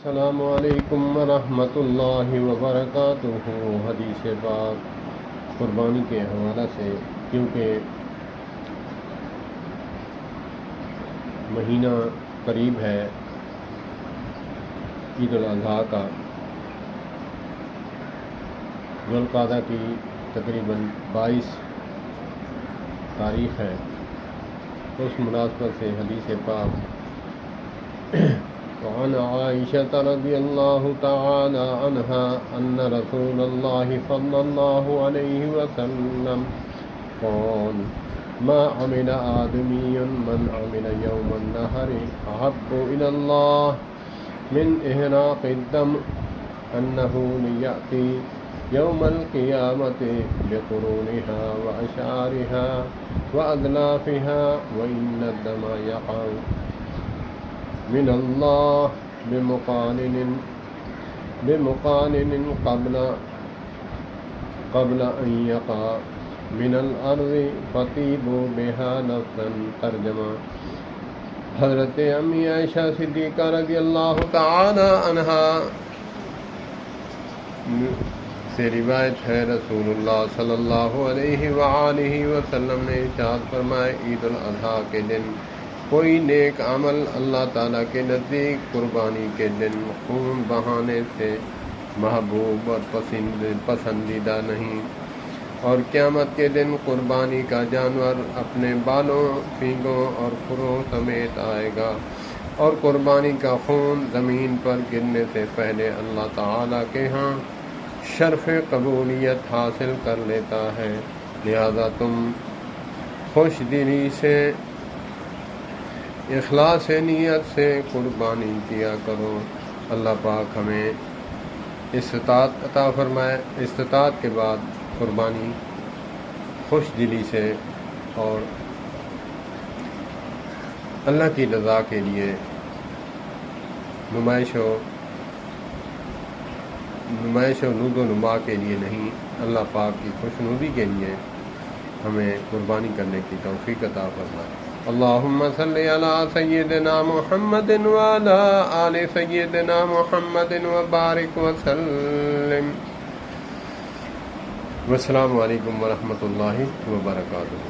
السلام علیکم ورحمۃ اللہ وبرکاتہ۔ حدیث پاک قربانی کے حوالہ سے، کیونکہ مہینہ قریب ہے عید الاضحیٰ کا، ذوالقعدہ کی تقریباً 22 تاریخ ہے، تو اس مناسبت سے حدیث پاک وعن عائشة رضی اللہ تعالی عنہا ان رسول اللہ صلی اللہ علیہ وسلم قال ما عمل آدمی من عمل یوم النحر احب الى اللہ من احراق الدم انه لیأتی یوم القیامت بقرونها واشعارها وادلافها وان الدم یقع من اللہ بمقانن قبل ان یقع من الارض فطیبوا بها نفسا۔ ترجمہ: حضرت امی عائشہ صدیقہ رضی اللہ تعالی عنہا سے روایت ہے، رسول اللہ صلی اللہ علیہ وآلہ وسلم نے ارشاد فرمایا، عید الاضحیٰ کے دن کوئی نیک عمل اللہ تعالیٰ کے نزدیک قربانی کے دن خون بہانے سے محبوب اور پسندیدہ نہیں، اور قیامت کے دن قربانی کا جانور اپنے بالوں، سینگوں اور کھروں سمیت آئے گا، اور قربانی کا خون زمین پر گرنے سے پہلے اللہ تعالیٰ کے ہاں شرف قبولیت حاصل کر لیتا ہے۔ لہذا تم خوش دلی سے، اخلاص نیت سے قربانی کیا کرو۔ اللہ پاک ہمیں استطاعت عطا فرمائے، استطاعت کے بعد قربانی خوش دلی سے اور اللہ کی رضا کے لیے، نمائش و نود و نما کے لیے نہیں، اللہ پاک کی خوشنودی کے لیے ہمیں قربانی کرنے کی توفیق عطا فرمائے۔ اللہم صلی علی سیدنا محمد وعلی آل سیدنا محمد وبارک وسلم۔ والسلام علیکم ورحمۃ اللہ وبرکاتہ۔